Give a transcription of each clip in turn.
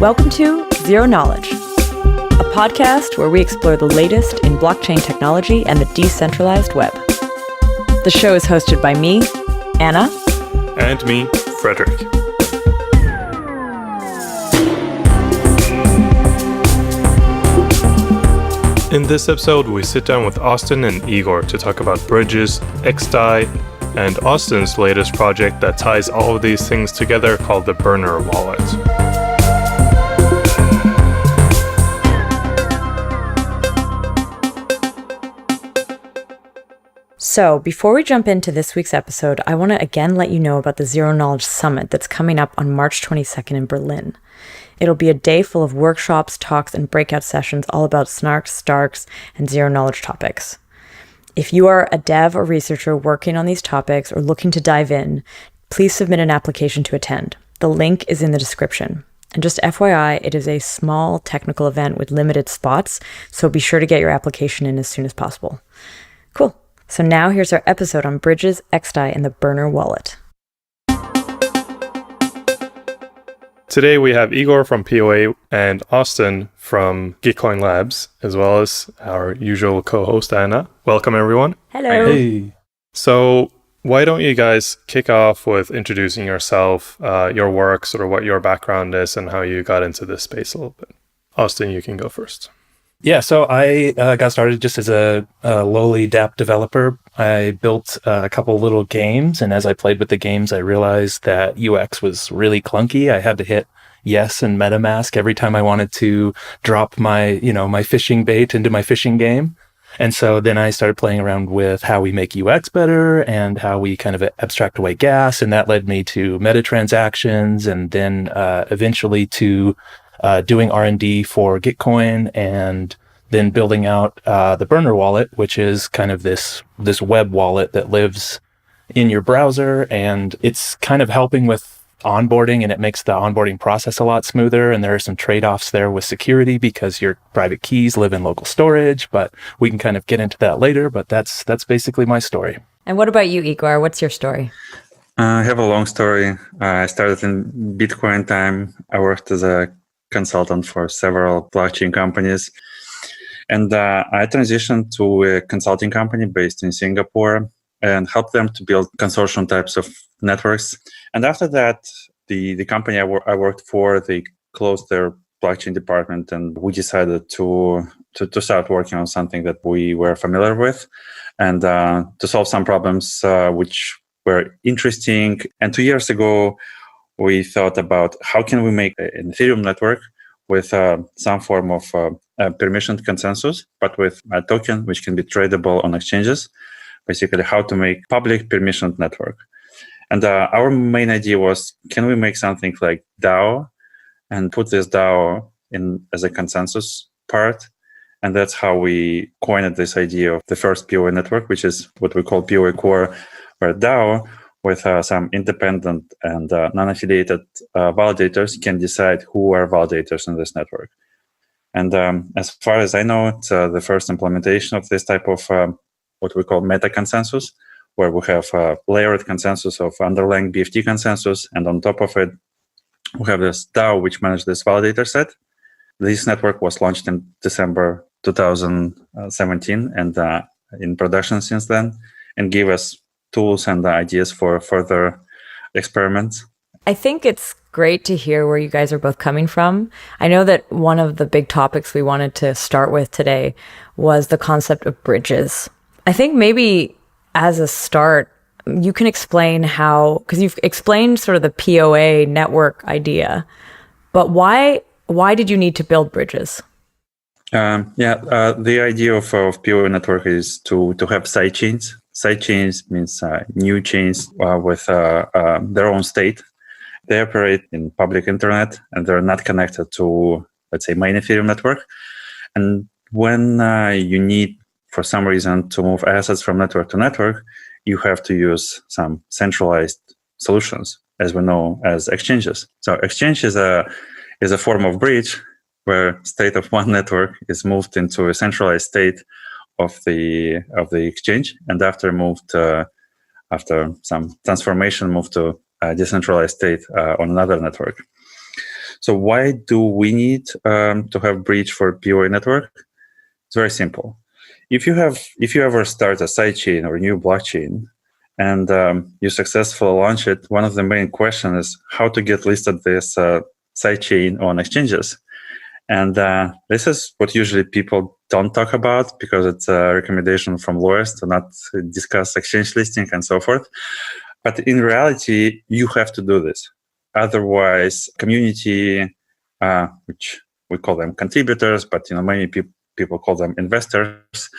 Welcome to Zero Knowledge, a podcast where we explore the latest in blockchain technology and the decentralized web. The show is hosted by me, Anna. And me, Frederick. In this episode, we sit down with Austin and Igor to talk about bridges, xDai, and Austin's latest project that ties all of these things together called the Burner Wallet. So, before we jump into this week's episode, I want to again let you know about the Zero Knowledge Summit that's coming up on March 22nd in Berlin. It'll be a day full of workshops, talks, and breakout sessions all about snarks, starks, and zero knowledge topics. If you are a dev or researcher working on these topics or looking to dive in, please submit an application to attend. The link is in the description. And just FYI, it is a small technical event with limited spots, so be sure to get your application in as soon as possible. Cool. So now here's our episode on bridges, xDai, and the Burner Wallet. Today we have Igor from POA and Austin from Gitcoin Labs, as well as our usual co-host, Anna. Welcome, everyone. Hello. Hey. So why don't you guys kick off with introducing yourself, your work, sort of what your background is, and how you got into this space a little bit. Austin, you can go first. Yeah, so I got started just as a lowly dApp developer. I built a couple little games, and as I played with the games, I realized that UX was really clunky. I had to hit yes and MetaMask every time I wanted to drop my, my fishing bait into my fishing game. And so then I started playing around with how we make UX better and how we kind of abstract away gas, and that led me to meta transactions, and then eventually to doing R&D for Gitcoin, and then building out the Burner Wallet, which is kind of this web wallet that lives in your browser, and it's kind of helping with onboarding, and it makes the onboarding process a lot smoother. And there are some trade-offs there with security because your private keys live in local storage, but we can kind of get into that later. But that's basically my story. And what about you, Igor? What's your story? I have a long story. I started in Bitcoin time. I worked as a consultant for several blockchain companies. And I transitioned to a consulting company based in Singapore and helped them to build consortium types of networks. And after that, the company I worked for, they closed their blockchain department, and we decided to start working on something that we were familiar with and to solve some problems which were interesting. And 2 years ago, we thought about how can we make an Ethereum network with some form of permissioned consensus, but with a token which can be tradable on exchanges. Basically, how to make public permissioned network. And our main idea was, can we make something like DAO and put this DAO in as a consensus part? And that's how we coined this idea of the first POA network, which is what we call POA Core, where DAO with some independent and non-affiliated validators can decide who are validators in this network. And as far as I know, it's the first implementation of this type of what we call meta consensus, where we have a layered consensus of underlying BFT consensus, and on top of it, we have this DAO which manages this validator set. This network was launched in December 2017 and in production since then, and gave us tools and ideas for further experiments. I think it's great to hear where you guys are both coming from. I know that one of the big topics we wanted to start with today was the concept of bridges. I think maybe as a start, you can explain how, because you've explained sort of the POA network idea, but why did you need to build bridges? The idea of POA network is to have side chains. Side chains means new chains with their own state. They operate in public internet and they're not connected to, let's say, main Ethereum network. And when you need, for some reason, to move assets from network to network, you have to use some centralized solutions, as we know as exchanges. So exchange is a form of bridge where state of one network is moved into a centralized state of the exchange, and after some transformation, moved to a decentralized state on another network. So why do we need to have bridge for POA network? It's very simple. If you ever start a sidechain or a new blockchain and you successfully launch it, one of the main questions is how to get listed this sidechain on exchanges. And this is what usually people don't talk about because it's a recommendation from lawyers to not discuss exchange listing and so forth. But in reality, you have to do this. Otherwise, community, which we call them contributors, but many people call them investors,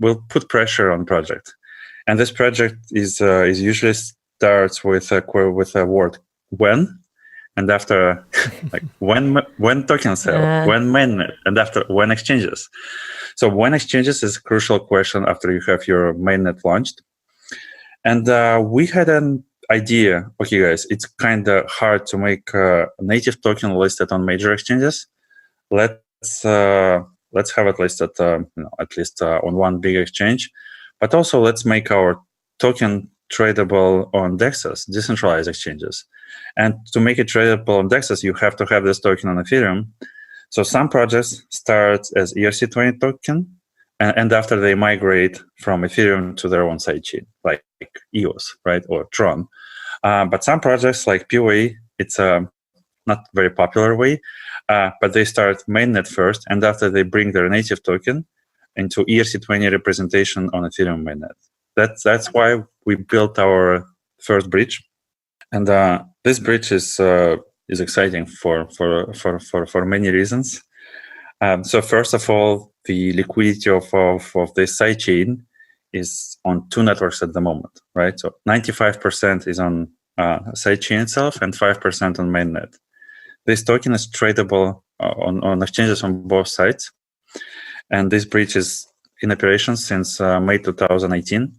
will put pressure on project. And this project is usually starts with a word when, and after like when token sale, when mainnet, and after when exchanges. So when exchanges is a crucial question after you have your mainnet launched. And we had an idea. Okay, guys, it's kind of hard to make a native token listed on major exchanges. Let's have it listed at least on one big exchange, but also let's make our token tradable on DEXs, decentralized exchanges. And to make it tradable on DEXs, you have to have this token on Ethereum. So some projects start as ERC20 token, and after they migrate from Ethereum to their own sidechain, like EOS, right, or Tron. But some projects like POA, it's not very popular way, but they start mainnet first, and after they bring their native token into ERC20 representation on Ethereum mainnet. That's why we built our first bridge, and this bridge is exciting for many reasons. So first of all, the liquidity of this sidechain is on two networks at the moment, right? So 95% is on sidechain itself and 5% on mainnet. This token is tradable on exchanges on both sides. And this bridge is in operation since May 2018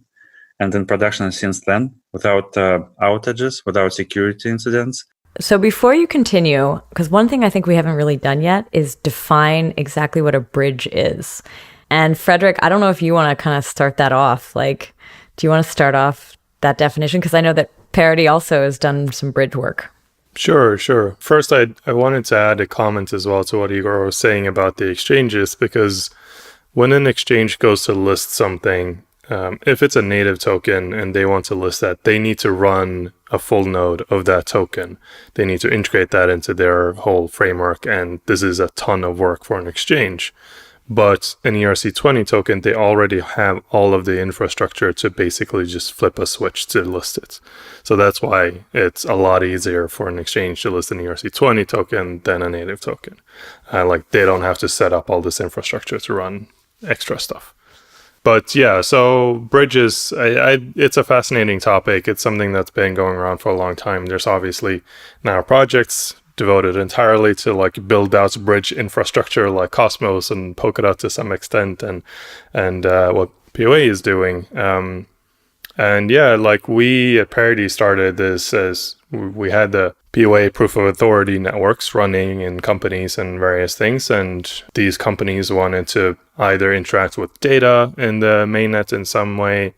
and in production since then without outages, without security incidents. So before you continue, because one thing I think we haven't really done yet is define exactly what a bridge is. And Frederick, I don't know if you want to kind of start that off. Like, do you want to start off that definition? Because I know that Parity also has done some bridge work. Sure. First, I wanted to add a comment as well to what Igor was saying about the exchanges, because when an exchange goes to list something, if it's a native token and they want to list that, they need to run a full node of that token. They need to integrate that into their whole framework, and this is a ton of work for an exchange. But an ERC20 token, they already have all of the infrastructure to basically just flip a switch to list it. So that's why it's a lot easier for an exchange to list an ERC20 token than a native token. Like they don't have to set up all this infrastructure to run extra stuff. But yeah, so bridges, it's a fascinating topic. It's something that's been going around for a long time. There's obviously now projects devoted entirely to like build out bridge infrastructure like Cosmos and Polkadot to some extent, and what POA is doing. And yeah, like we at Parity started this as we had the POA proof-of-authority networks running in companies and various things, and these companies wanted to either interact with data in the mainnet in some way,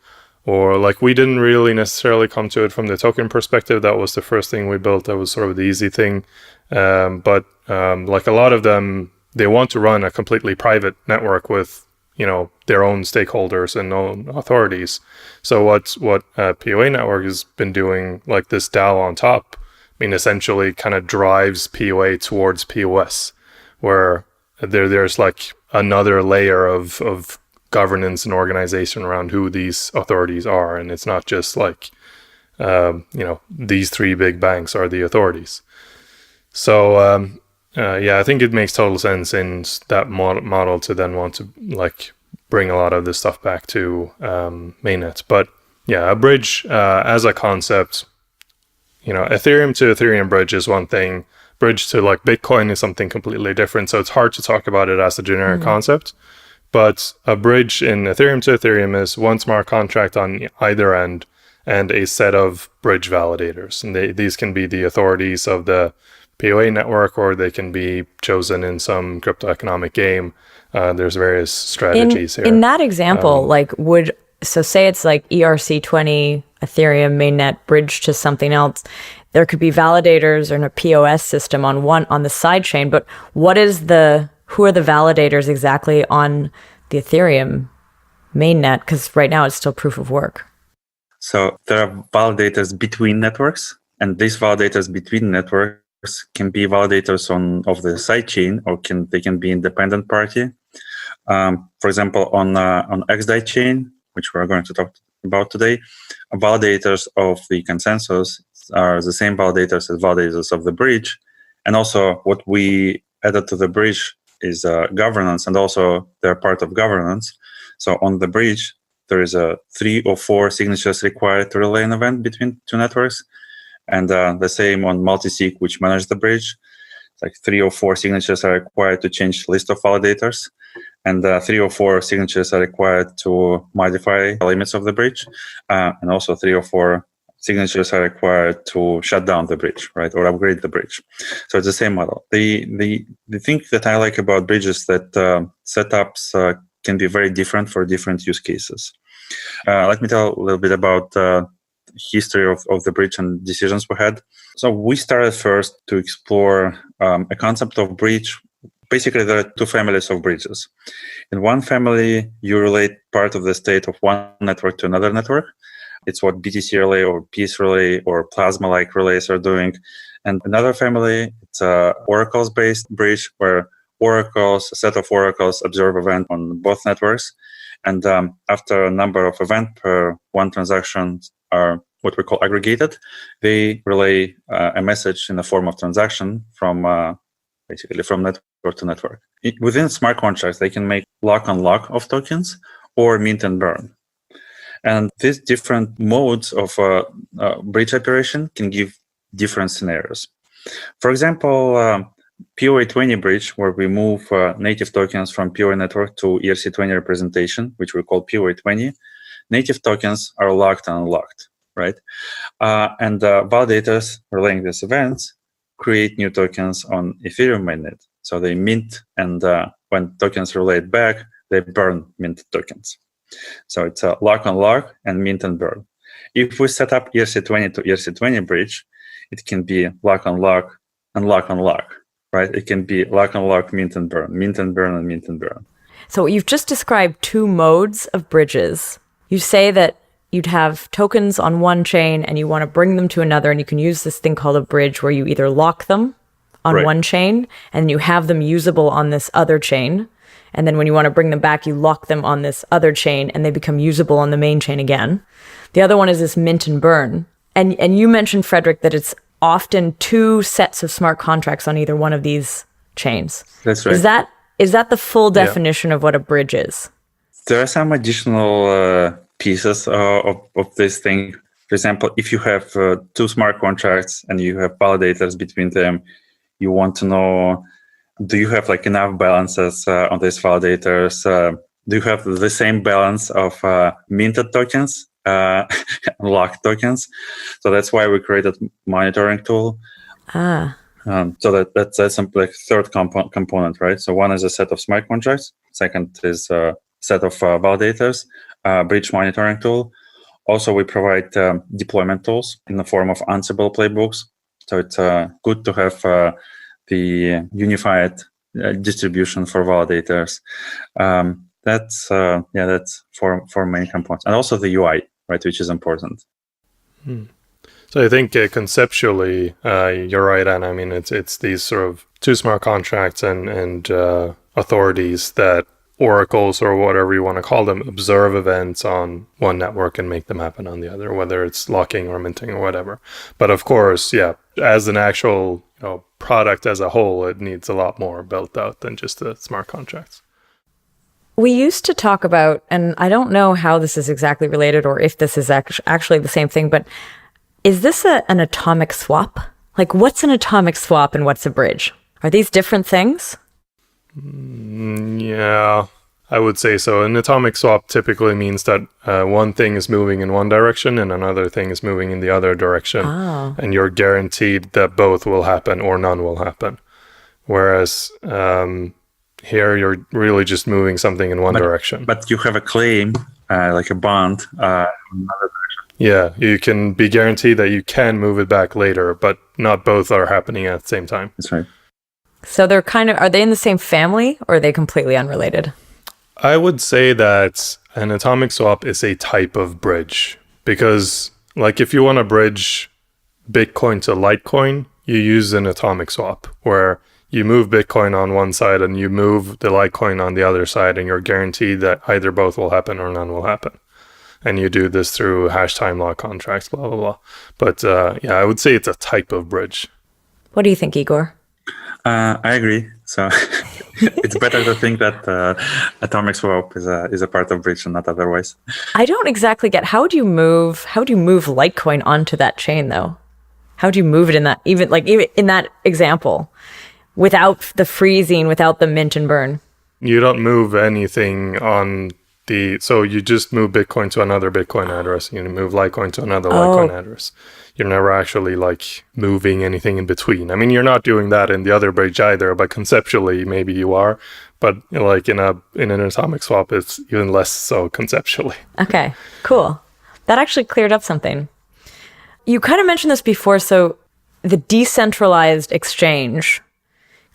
or like we didn't really necessarily come to it from the token perspective. That was the first thing we built. That was sort of the easy thing. But like a lot of them, they want to run a completely private network with, their own stakeholders and own authorities. So what POA network has been doing, like this DAO on top, essentially kind of drives POA towards POS, where there's like another layer of governance and organization around who these authorities are. And it's not just like, these three big banks are the authorities. So, I think it makes total sense in that model to then want to like bring a lot of this stuff back to mainnet. But yeah, a bridge as a concept, Ethereum to Ethereum bridge is one thing. Bridge to like Bitcoin is something completely different. So it's hard to talk about it as a generic concept. But a bridge in Ethereum to Ethereum is one smart contract on either end and a set of bridge validators. And these can be the authorities of the POA network, or they can be chosen in some crypto economic game. There's various strategies here. In that example, like would So say it's like ERC20 Ethereum mainnet bridge to something else. There could be validators and a POS system on the side chain, but who are the validators exactly on the Ethereum mainnet? Because right now it's still proof of work. So there are validators between networks, and these validators between networks can be validators of the sidechain, or they can be independent party. For example, on xDai chain, which we're going to talk about today, validators of the consensus are the same validators as validators of the bridge. And also what we added to the bridge is governance, and also they're part of governance. So on the bridge, there is 3 or 4 signatures required to relay an event between two networks. And the same on multisig, which manage the bridge. Like 3 or 4 signatures are required to change list of validators. And 3 or 4 signatures are required to modify the limits of the bridge. And also 3 or 4 signatures are required to shut down the bridge, right, or upgrade the bridge. So it's the same model. The thing that I like about bridges that setups can be very different for different use cases. Let me tell a little bit about history of the bridge and decisions we had. So we started first to explore a concept of bridge. Basically, there are 2 families of bridges. In one family, you relate part of the state of one network to another network. It's what BTC relay or peace relay or plasma-like relays are doing. And another family, it's a oracles-based bridge where a set of oracles observe event on both networks. And after a number of events per one transaction are what we call aggregated, they relay a message in the form of transaction from network to network. Within smart contracts, they can make lock-on-lock of tokens or mint and burn. And these different modes of bridge operation can give different scenarios. For example, POA20 bridge, where we move native tokens from POA network to ERC20 representation, which we call POA20, native tokens are locked and unlocked, right? And validators relaying these events create new tokens on Ethereum mainnet. So they mint, and when tokens relayed back, they burn mint tokens. So it's a lock-on-lock and mint and burn. If we set up ERC20 to ERC20 bridge, it can be lock-on-lock and lock-on-lock, right? It can be lock-on-lock, mint and burn, mint and burn, and mint and burn. So you've just described 2 modes of bridges. You say that you'd have tokens on one chain and you want to bring them to another, and you can use this thing called a bridge where you either lock them on one chain and you have them usable on this other chain. And then when you want to bring them back, you lock them on this other chain and they become usable on the main chain again. The other one is this mint and burn. And you mentioned, Frederick, that it's often 2 sets of smart contracts on either one of these chains. That's right. Is that the full definition of what a bridge is? There are some additional pieces of this thing. For example, if you have 2 smart contracts and you have validators between them, you want to know, do you have like enough balances on these validators? Do you have the same balance of minted tokens, locked tokens? So that's why we created monitoring tool. So that's some like third component, right? So one is a set of smart contracts. Second is a set of validators, bridge monitoring tool. Also, we provide deployment tools in the form of Ansible playbooks. So it's good to have the unified distribution for validators. That's for main components, and also the UI, right, which is important. So I think conceptually, you're right, Anna. I mean, it's these sort of 2 smart contracts and authorities that oracles, or whatever you want to call them, observe events on one network and make them happen on the other, whether it's locking or minting or whatever. But of course, as an actual product as a whole, it needs a lot more built out than just the smart contracts. We used to talk about, and I don't know how this is exactly related or if this is actually the same thing, but is this an atomic swap? Like, what's an atomic swap and what's a bridge? Are these different things? Yeah, I would say so. An atomic swap typically means that one thing is moving in one direction and another thing is moving in the other direction. And you're guaranteed that both will happen or none will happen. Whereas here you're really just moving something in one direction. But you have a claim like a bond. Yeah, you can be guaranteed that you can move it back later, but not both are happening at the same time. That's right. So they're are they in the same family or are they completely unrelated? I would say that an atomic swap is a type of bridge because, like, if you want to bridge Bitcoin to Litecoin, you use an atomic swap where you move Bitcoin on one side and you move the Litecoin on the other side, and you're guaranteed that either both will happen or none will happen. And you do this through hash time lock contracts, blah, blah, blah. But yeah, I would say it's a type of bridge. What do you think, Igor? I agree. So it's better to think that atomic swap is a part of bridge and not otherwise. I don't exactly get how do you move Litecoin onto that chain though? How do you move it in that even in that example without the freezing, without the mint and burn? You don't move anything on so you just move Bitcoin to another Bitcoin address. You move Litecoin to another Litecoin address. You're never actually like moving anything in between. I mean, you're not doing that in the other bridge either, but conceptually maybe you are. But like in an atomic swap, it's even less so conceptually. Okay, cool. That actually cleared up something. You kind of mentioned this before. So the decentralized exchange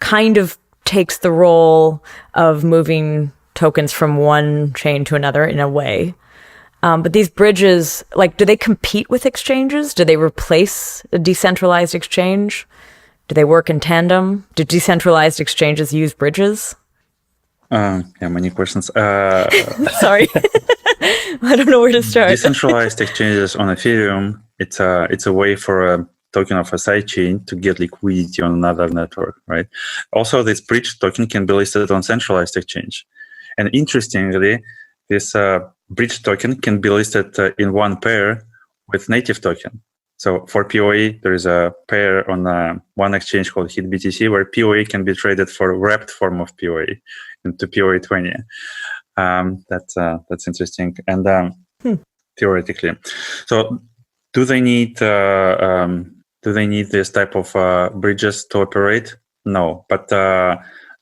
kind of takes the role of moving tokens from one chain to another in a way. But these bridges, like, do they compete with exchanges? Do they replace a decentralized exchange? Do they work in tandem? Do decentralized exchanges use bridges? Yeah, many questions. Sorry. I don't know where to start. Decentralized exchanges on Ethereum, it's a way for a token of a sidechain to get liquidity on another network, right? Also, this bridge token can be listed on centralized exchange. And interestingly, this bridge token can be listed in one pair with native token. So for POA, there is a pair on one exchange called HitBTC where POA can be traded for wrapped form of POA into POA 20. That's interesting. And theoretically, so do they need this type of bridges to operate? No, but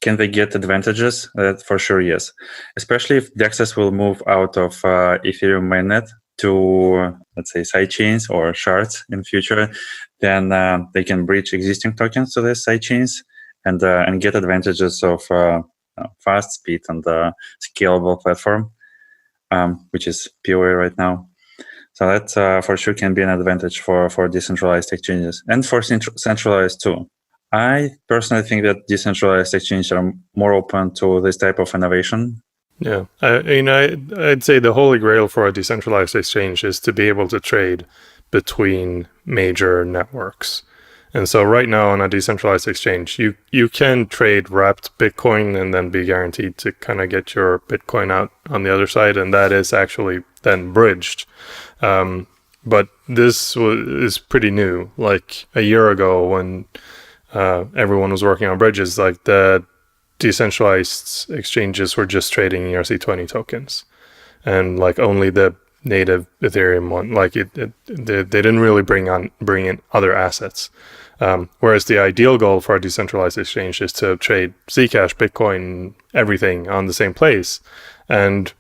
can they get advantages? For sure, yes. Especially if DEXs will move out of Ethereum mainnet to, let's say, sidechains or shards in future, then they can bridge existing tokens to the sidechains and get advantages of fast speed and scalable platform, which is POA right now. So that for sure can be an advantage for decentralized exchanges and for centralized too. I personally think that decentralized exchanges are more open to this type of innovation. Yeah, I'd say the holy grail for a decentralized exchange is to be able to trade between major networks. And so right now on a decentralized exchange, you can trade wrapped Bitcoin and then be guaranteed to kind of get your Bitcoin out on the other side. And that is actually then bridged. But this is pretty new. Like a year ago when everyone was working on bridges, like the decentralized exchanges were just trading ERC20 tokens, and like only the native Ethereum one, like they didn't really bring in other assets. Whereas the ideal goal for a decentralized exchange is to trade Zcash, Bitcoin, everything on the same place, and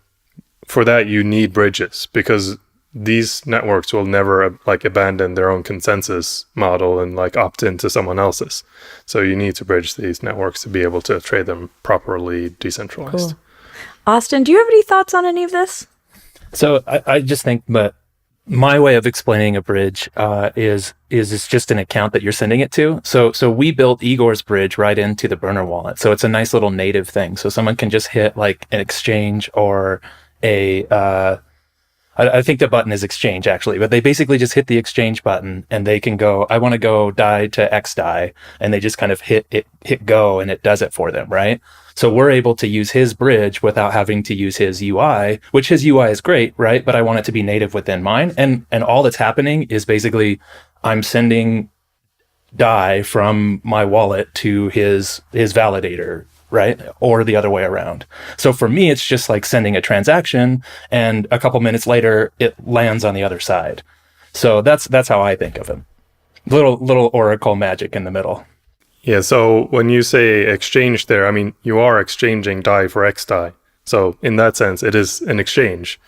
for that you need bridges because these networks will never like abandon their own consensus model and like opt into someone else's. So you need to bridge these networks to be able to trade them properly decentralized. Cool. Austin, do you have any thoughts on any of this? So I just think, but my way of explaining a bridge is it's just an account that you're sending it to. So we built Igor's bridge right into the burner wallet. So it's a nice little native thing. So someone can just hit like an exchange or I think the button is exchange actually, but they basically just hit the exchange button and they can go, I want to go DAI to xDai, and they just kind of hit go and it does it for them, right? So we're able to use his bridge without having to use his UI, which his UI is great, right? But I want it to be native within mine. And all that's happening is basically I'm sending DAI from my wallet to his validator, right? Or the other way around. So for me, it's just like sending a transaction and a couple minutes later, it lands on the other side. So that's how I think of him. Little Oracle magic in the middle. Yeah, so when you say exchange there, I mean, you are exchanging DAI for xDai. So in that sense, it is an exchange.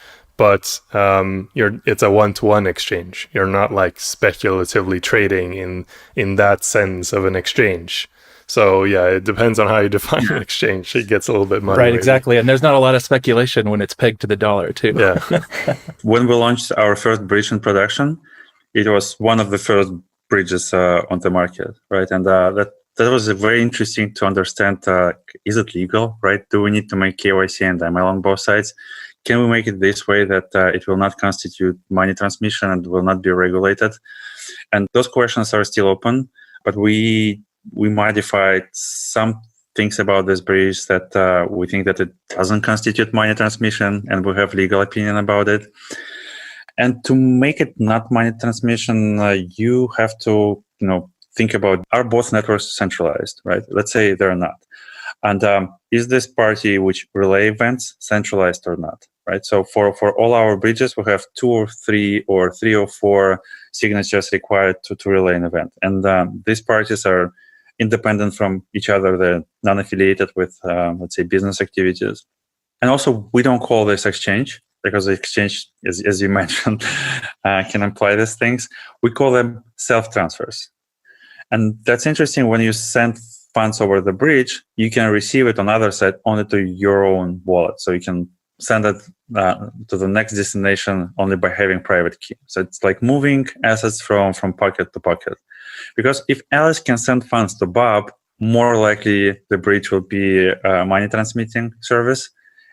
but it's a one-to-one exchange. You're not like speculatively trading in that sense of an exchange. So yeah, it depends on how you define an exchange. It gets a little bit muddy. Right, maybe. exactly. And there's not a lot of speculation when it's pegged to the dollar too. Yeah. When we launched our first bridge in production, it was one of the first bridges on the market, right? And that was very interesting to understand. Is it legal, right? Do we need to make KYC and ML on both sides? Can we make it this way that it will not constitute money transmission and will not be regulated? And those questions are still open, but we modified some things about this bridge that we think that it doesn't constitute money transmission, and we have legal opinion about it. And to make it not money transmission, you have to, think about, are both networks centralized, right? Let's say they're not. And is this party which relay events centralized or not, right? So for all our bridges, we have 2 or 3 or 3 or 4 signatures required to relay an event. And these parties are independent from each other. They're non-affiliated with, let's say, business activities. And also, we don't call this exchange because the exchange, as you mentioned, can imply these things. We call them self-transfers. And that's interesting. When you send funds over the bridge, you can receive it on the other side only to your own wallet. So you can send it to the next destination only by having private key. So it's like moving assets from pocket to pocket. Because if Alice can send funds to Bob, more likely the bridge will be a money transmitting service,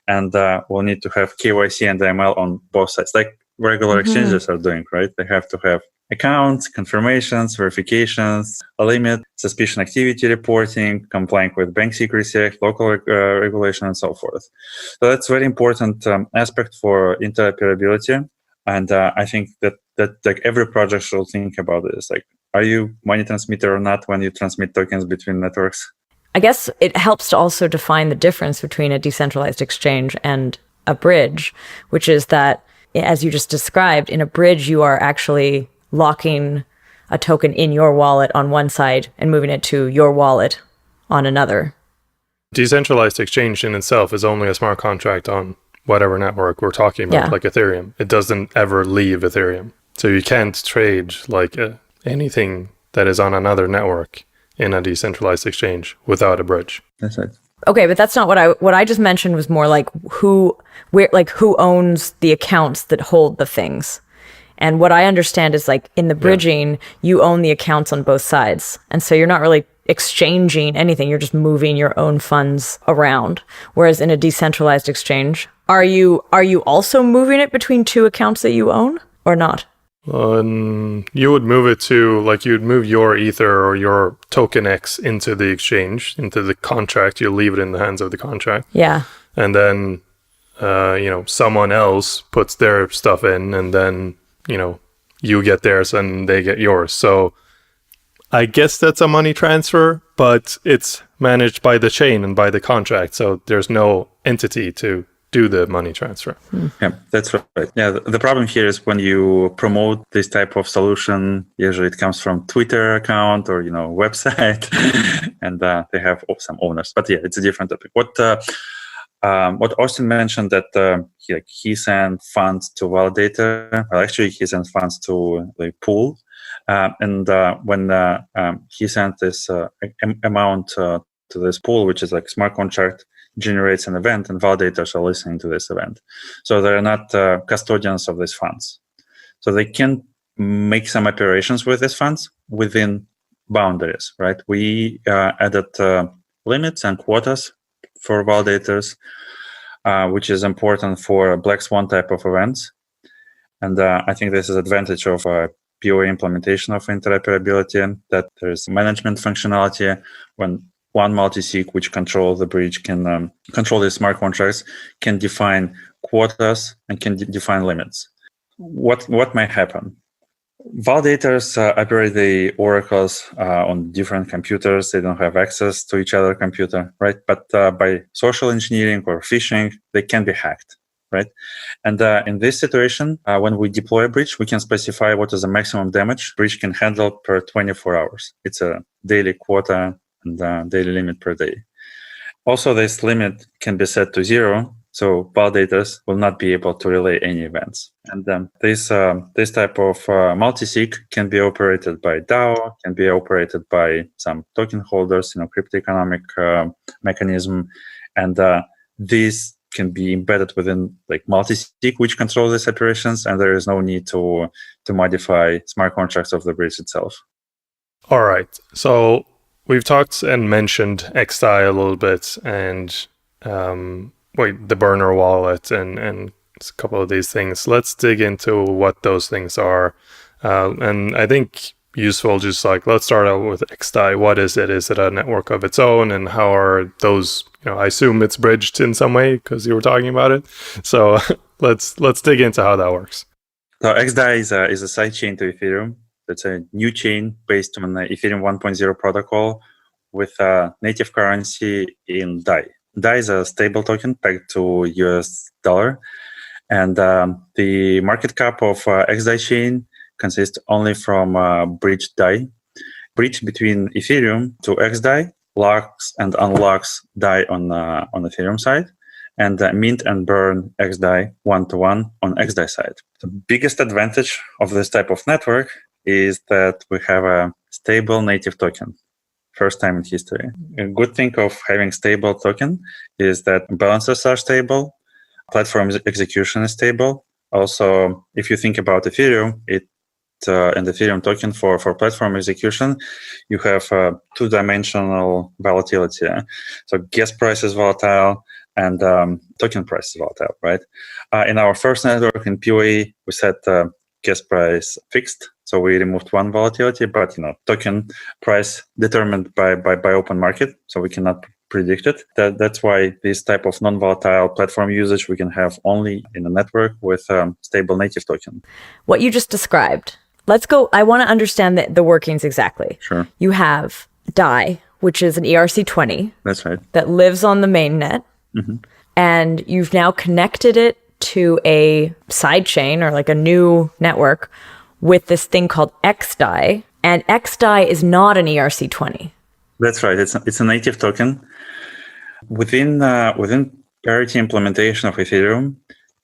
and we'll need to have KYC and ML on both sides, like regular exchanges are doing, right? They have to have accounts, confirmations, verifications, a limit, suspicion activity reporting, complying with Bank Secrecy Act, local regulation, and so forth. So that's a very important aspect for interoperability. And I think that like every project should think about this. Like, are you money transmitter or not when you transmit tokens between networks? I guess it helps to also define the difference between a decentralized exchange and a bridge, which is that, as you just described, in a bridge, you are actually locking a token in your wallet on one side and moving it to your wallet on another. Decentralized exchange in itself is only a smart contract on whatever network we're talking about, like Ethereum. It doesn't ever leave Ethereum. So you can't trade like anything that is on another network in a decentralized exchange without a bridge. That's right. Okay, but that's not what I just mentioned. Was more like who owns the accounts that hold the things. And what I understand is, like, in the bridging, you own the accounts on both sides. And so you're not really exchanging anything. You're just moving your own funds around. Whereas in a decentralized exchange, are you also moving it between 2 accounts that you own or not? You would move it to, like, you'd move your Ether or your token X into the exchange, into the contract. You leave it in the hands of the contract. Yeah. And then, someone else puts their stuff in, and then, you get theirs and they get yours. So I guess that's a money transfer, but it's managed by the chain and by the contract. So there's no entity to do the money transfer. Yeah, that's right. Yeah, the problem here is when you promote this type of solution, usually it comes from Twitter account or, website, and they have some owners. But yeah, it's a different topic. What Austin mentioned that he sent funds to validator. Well, actually, he sent funds to the pool, and when he sent this amount to this pool, which is like smart contract, generates an event, and validators are listening to this event. So they're not custodians of these funds. So they can make some operations with these funds within boundaries, right? We added limits and quotas for validators, which is important for Black Swan type of events. And I think this is advantage of POA implementation of interoperability, that there's management functionality when one multi-sig which control the bridge can control the smart contracts, can define quotas and can define limits. What may happen? Validators operate the oracles on different computers. They don't have access to each other computer, right? But by social engineering or phishing, they can be hacked, right? And in this situation, when we deploy a bridge, we can specify what is the maximum damage bridge can handle per 24 hours. It's a daily quota and daily limit per day. Also, this limit can be set to 0 so validators will not be able to relay any events. And this type of multi-sig can be operated by DAO, can be operated by some token holders, crypto economic mechanism, and this can be embedded within like multi-sig, which controls these operations, and there is no need to modify smart contracts of the bridge itself. All right. So we've talked and mentioned xDai a little bit, and the burner wallet and a couple of these things. Let's dig into what those things are. And I think useful, just like, let's start out with xDai. What is it? Is it a network of its own? And how are those, I assume it's bridged in some way because you were talking about it. So let's dig into how that works. So xDai is a sidechain to Ethereum. It's a new chain based on the Ethereum 1.0 protocol with a native currency in DAI. DAI is a stable token pegged to US dollar. And the market cap of xDai chain consists only from bridge DAI. Bridge between Ethereum to xDai locks and unlocks DAI on Ethereum side, and mint and burn xDai one-to-one on xDai side. The biggest advantage of this type of network is that we have a stable native token. First time in history. A good thing of having stable token is that balances are stable, platform execution is stable. Also, if you think about Ethereum, and Ethereum token for platform execution, you have two-dimensional volatility. So gas price is volatile and token price is volatile, right? In our first network in PoE, we set gas price fixed. So we removed one volatility, but token price determined by open market, so we cannot predict it. That's why this type of non-volatile platform usage we can have only in a network with stable native token. What you just described. Let's go. I want to understand the workings exactly. Sure. You have DAI, which is an ERC20. That's right. That lives on the mainnet. Mm-hmm. And you've now connected it to a sidechain or like a new network with this thing called xDai. And xDai is not an ERC20. That's right. It's a native token. Within parity implementation of Ethereum,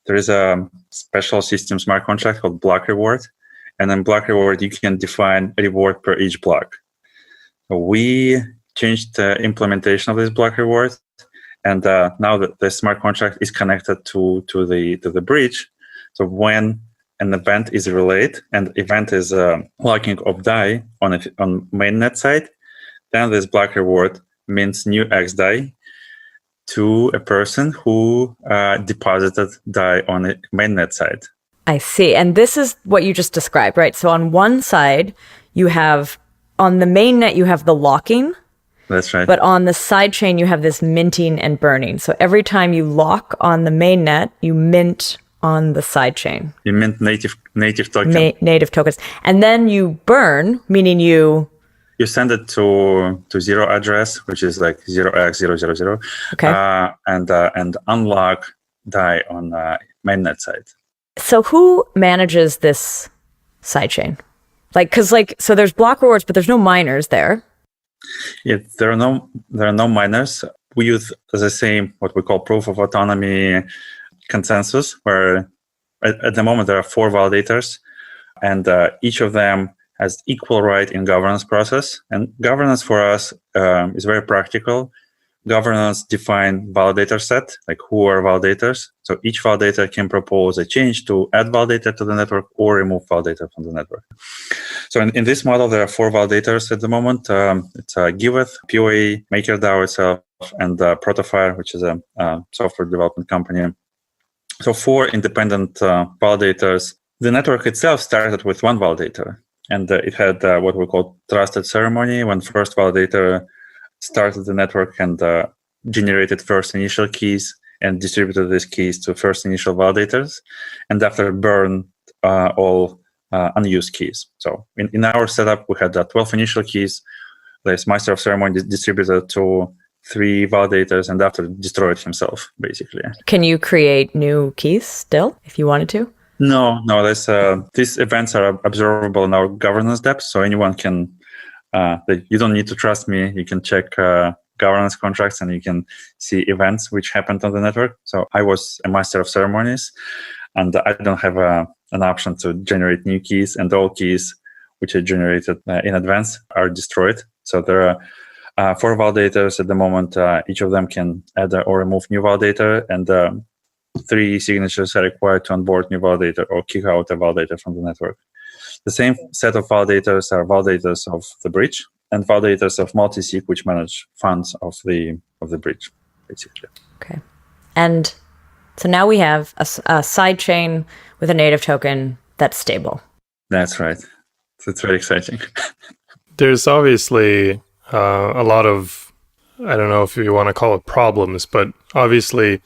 there is a special system smart contract called block reward. And in block reward, you can define a reward per each block. So we changed the implementation of this block reward. And now that the smart contract is connected to the bridge. So when an event is relayed and event is locking of DAI on mainnet side, then this block reward means new xDai to a person who deposited DAI on the mainnet side. I see. And this is what you just described, right? So on one side, on the mainnet, you have the locking. That's right. But on the sidechain, you have this minting and burning. So every time you lock on the mainnet, you mint on the sidechain. You mint native token. Native tokens. And then you burn, meaning you send it to zero address, which is like 0x000. Okay. And unlock DAI on mainnet side. So who manages this sidechain? So there's block rewards, but there's no miners there. Yeah, there are no miners. We use the same what we call proof-of-autonomy consensus, where at the moment there are 4 validators, and each of them has equal right in governance process. And governance for us is very practical. Governance define validator set, like who are validators. So each validator can propose a change to add validator to the network or remove validator from the network. So in this model, there are 4 validators at the moment. It's Griffith, PoE, MakerDAO itself, and Protofire, which is a software development company. So 4 independent validators. The network itself started with 1 validator, and it had what we call trusted ceremony when first validator started the network and generated first initial keys and distributed these keys to first initial validators, and after burned all unused keys. So in our setup, we had 12 initial keys. This master of ceremony distributed to 3 validators, and after destroyed himself, basically. Can you create new keys still if you wanted to? No. These events are observable in our governance depth, so anyone can. You don't need to trust me. You can check governance contracts, and you can see events which happened on the network. So I was a master of ceremonies, and I don't have an option to generate new keys, and all keys which are generated in advance are destroyed. So there are 4 validators at the moment. Each of them can add or remove new validator, and 3 signatures are required to onboard new validator or kick out a validator from the network. The same set of validators are validators of the bridge and validators of multi-sig, which manage funds of the bridge, basically. Okay. And so now we have a side chain with a native token that's stable. That's right. So it's very exciting. There's obviously a lot of, I don't know if you want to call it problems, but obviously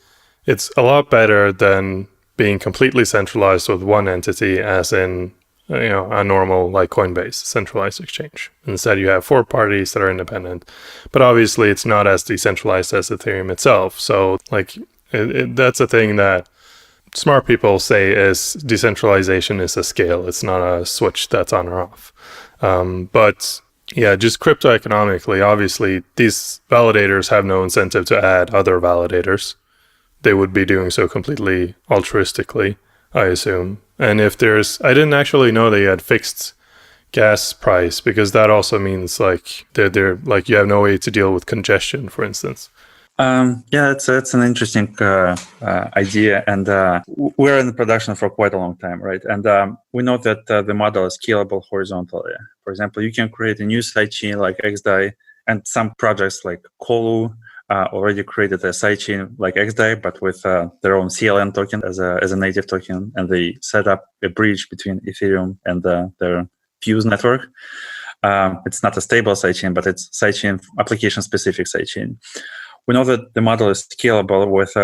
it's a lot better than being completely centralized with one entity, as in a normal like Coinbase centralized exchange. Instead, you have 4 parties that are independent, but obviously it's not as decentralized as Ethereum itself. So that's a thing that smart people say is decentralization is a scale. It's not a switch that's on or off. But yeah, just crypto economically, obviously these validators have no incentive to add other validators. They would be doing so completely altruistically, I assume. And if I didn't actually know they had fixed gas price, because that also means like they're like you have no way to deal with congestion, for instance. Yeah, it's an interesting idea, and we're in production for quite a long time, right? And we know that the model is scalable horizontally. For example, you can create a new sidechain like xDai, and some projects like Colu already created a sidechain like xDai, but with their own CLN token as a native token, and they set up a bridge between Ethereum and their Fuse network. It's not a stable sidechain, but it's sidechain application-specific sidechain. We know that the model is scalable with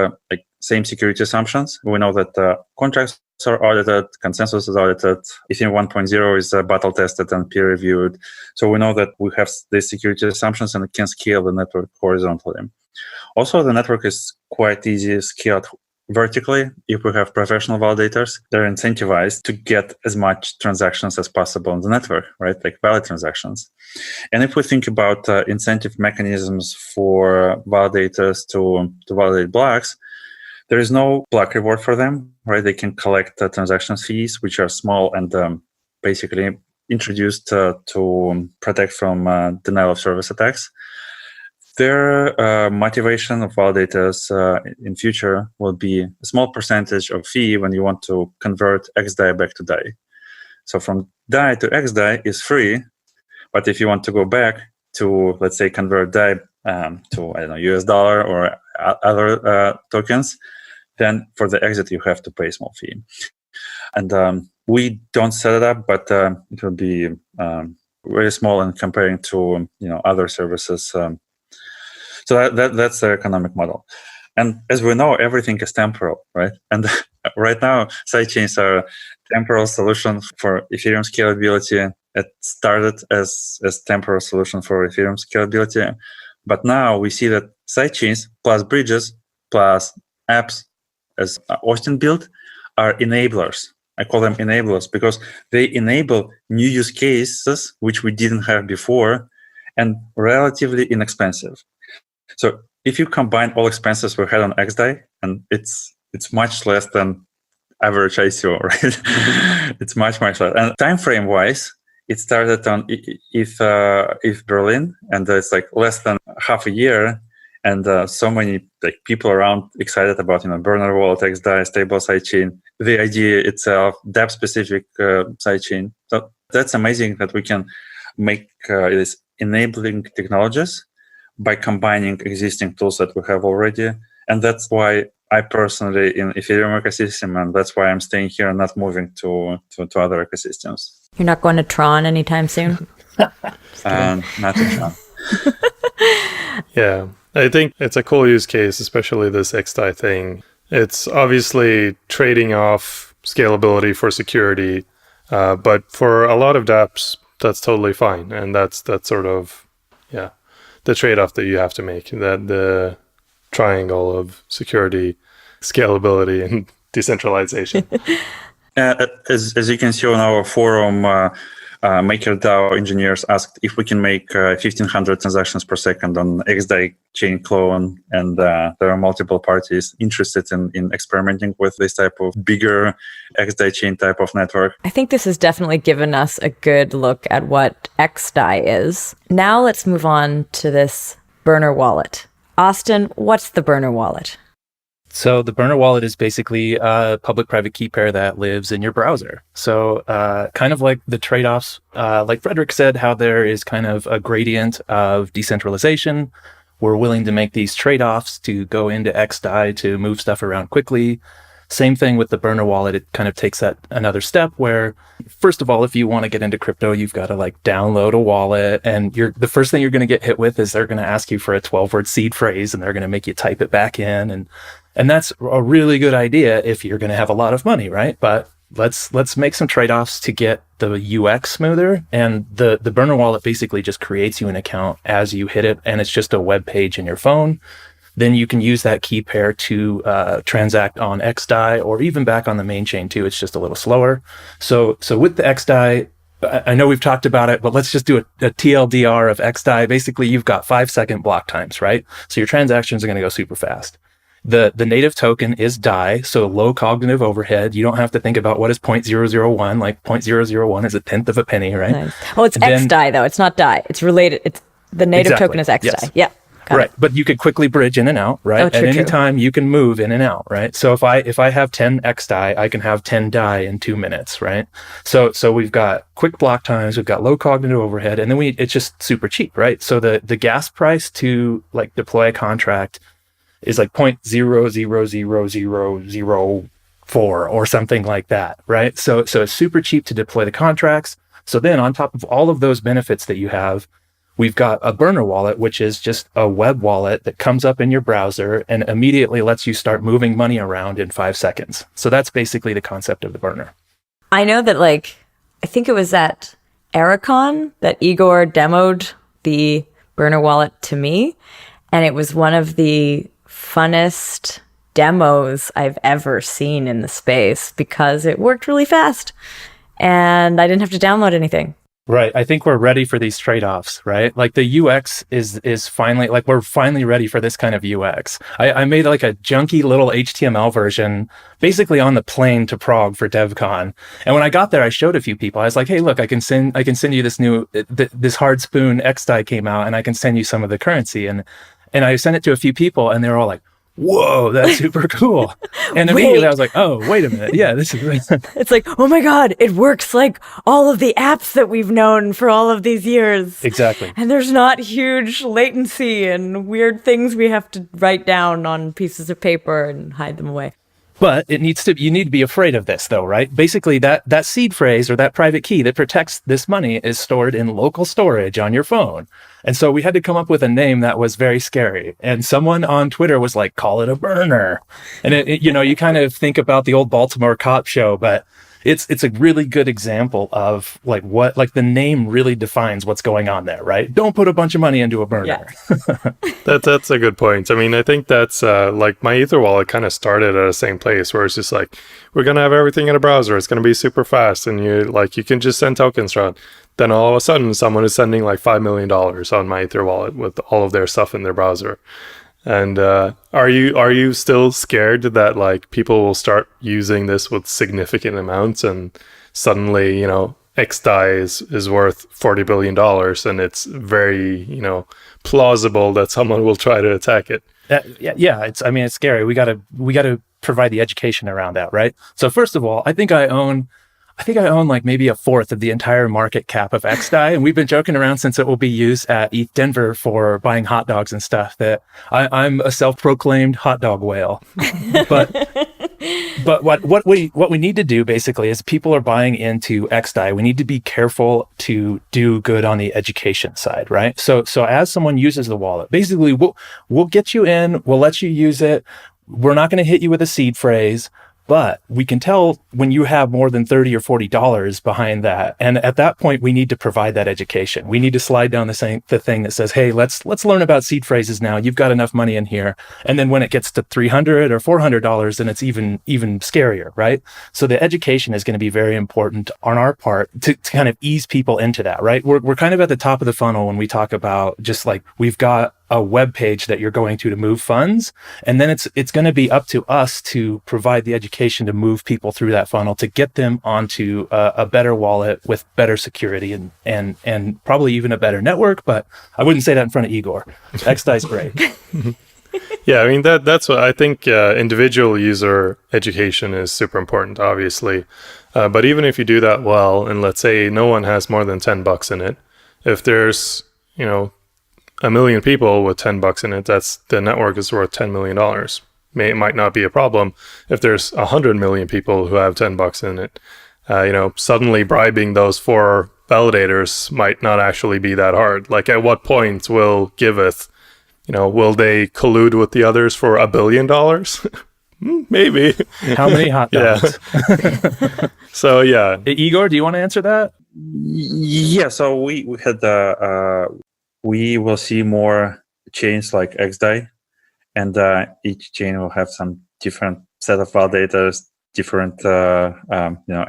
same security assumptions. We know that contracts are audited, consensus is audited, Ethereum 1.0 is battle tested and peer reviewed. So we know that we have these security assumptions and it can scale the network horizontally. Also, the network is quite easy scaled vertically. If we have professional validators, they're incentivized to get as much transactions as possible on the network, right? Like valid transactions. And if we think about incentive mechanisms for validators to validate blocks, there is no block reward for them, right? They can collect transaction fees, which are small and basically introduced to protect from denial of service attacks. Their motivation of validators in future will be a small percentage of fee when you want to convert xDai back to DAI. So from DAI to xDai is free, but if you want to go back to, let's say, convert DAI to, I don't know, US dollar or other tokens, then for the exit, you have to pay a small fee. And we don't set it up, but it will be very small in comparing to other services. So that's the economic model. And as we know, everything is temporal, right? And right now, sidechains are a temporal solution for Ethereum scalability. It started as temporal solution for Ethereum scalability. But now we see that sidechains plus bridges plus apps, as Austin built, are enablers. I call them enablers because they enable new use cases which we didn't have before and relatively inexpensive. So if you combine all expenses we had on xDai, and it's much less than average ICO, right? It's much less. And time frame wise, it started on ETH Berlin, and it's like less than half a year, and so many people around excited about burner wallet, xDai, stable sidechain, the idea itself, dApp specific sidechain. So that's amazing that we can make these enabling technologies by combining existing tools that we have already. And that's why I personally in Ethereum ecosystem, and that's why I'm staying here and not moving to other ecosystems. You're not going to Tron anytime soon? Not to Tron. Yeah, I think it's a cool use case, especially this xDai thing. It's obviously trading off scalability for security, but for a lot of dApps, that's totally fine. And that's sort of, the trade-off that you have to make, that the triangle of security, scalability, and decentralization. As you can see on our forum, MakerDAO engineers asked if we can make 1,500 transactions per second on xDai chain clone, and there are multiple parties interested in experimenting with this type of bigger xDai chain type of network. I think this has definitely given us a good look at what xDai is. Now let's move on to this burner wallet. Austin, what's the burner wallet? So the burner wallet is basically a public-private key pair that lives in your browser. So kind of like the trade-offs, like Frederick said, how there is kind of a gradient of decentralization. We're willing to make these trade-offs to go into xDai to move stuff around quickly. Same thing with the burner wallet. It kind of takes that another step where, first of all, if you want to get into crypto, you've got to like download a wallet, and the first thing you're going to get hit with is they're going to ask you for a 12-word seed phrase, and they're going to make you type it back in. And that's a really good idea if you're going to have a lot of money, right? But let's make some trade-offs to get the UX smoother. And the burner wallet basically just creates you an account as you hit it, and it's just a web page in your phone. Then you can use that key pair to transact on xDai or even back on the main chain too. It's just a little slower. So with the xDai, I know we've talked about it, but let's just do a TLDR of xDai. Basically, you've got 5-second block times, right? So your transactions are going to go super fast. The native token is DAI, so low cognitive overhead. You don't have to think about what is 0.001. Like 0.001 is a tenth of a penny, right? Nice. Oh, it's xDai though. It's not DAI. It's related. It's the native token is xDai. Yes. Yeah. Right. But you could quickly bridge in and out, right? Oh, true, At any true. time you can move in and out, right? So if I have 10 xDai, I can have 10 DAI in 2 minutes, right? So we've got quick block times, we've got low cognitive overhead, and then it's just super cheap, right? So the gas price to like deploy a contract is like 0.0000004 or something like that, right? So it's super cheap to deploy the contracts. So then on top of all of those benefits that you have, we've got a burner wallet, which is just a web wallet that comes up in your browser and immediately lets you start moving money around in 5 seconds. So that's basically the concept of the burner. I know that I think it was at Ericon that Igor demoed the burner wallet to me. And it was one of the funnest demos I've ever seen in the space because it worked really fast and I didn't have to download anything. Right. I think we're ready for these trade-offs, right? Like the UX is finally, like we're finally ready for this kind of UX. I made like a junky little HTML version basically on the plane to Prague for DevCon. And when I got there, I showed a few people. I was like, hey, look, I can send you this new, this hard spoon xDai came out and I can send you some of the currency. And I sent it to a few people and they were all like, whoa, that's super cool. And immediately I was like, oh, wait a minute. Yeah, this is... It's like, oh my God, it works like all of the apps that we've known for all of these years. Exactly. And there's not huge latency and weird things we have to write down on pieces of paper and hide them away. But you need to be afraid of this though, right? Basically that seed phrase or that private key that protects this money is stored in local storage on your phone. And so we had to come up with a name that was very scary. And someone on Twitter was like, call it a burner. And you kind of think about the old Baltimore cop show, but it's a really good example of like the name really defines what's going on there, right? Don't put a bunch of money into a burner. Yeah. That's a good point. I mean, I think that's like my Ether wallet kind of started at the same place where it's just like, we're going to have everything in a browser. It's going to be super fast. And you can just send tokens around. Then all of a sudden someone is sending like $5 million on my Ether wallet with all of their stuff in their browser. And are you still scared that like people will start using this with significant amounts and suddenly, xDai is worth $40 billion and it's very, plausible that someone will try to attack it? Yeah, it's scary. We got to provide the education around that, right? So first of all, I think I own like maybe a fourth of the entire market cap of xDai. And we've been joking around since it will be used at ETH Denver for buying hot dogs and stuff that I'm a self-proclaimed hot dog whale. But what we need to do basically is people are buying into xDai. We need to be careful to do good on the education side, right? So as someone uses the wallet, basically we'll get you in, we'll let you use it. We're not going to hit you with a seed phrase. But we can tell when you have more than $30 or $40 behind that. And at that point, we need to provide that education. We need to slide down the thing that says, hey, let's learn about seed phrases now. You've got enough money in here. And then when it gets to $300 or $400, then it's even scarier, right? So the education is going to be very important on our part to kind of ease people into that, right? We're kind of at the top of the funnel when we talk about just like we've got a web page that you're going to move funds. And then it's going to be up to us to provide the education to move people through that funnel to get them onto a better wallet with better security and probably even a better network. But I wouldn't say that in front of Igor. xDai is great. Yeah, I mean, that's what I think. Individual user education is super important, obviously. But even if you do that well, and let's say no one has more than $10 in it, if there's, 1 million people with $10 in it, that's the network is worth $10 million. It might not be a problem if there's 100 million people who have $10 in it. Suddenly bribing those 4 validators might not actually be that hard. Like, at what point will Griffith, will they collude with the others for $1 billion? Maybe. How many hot dogs? Yeah. So yeah. Igor, do you want to answer that? Yeah. So we had we will see more chains like xDai, and each chain will have some different set of validators, different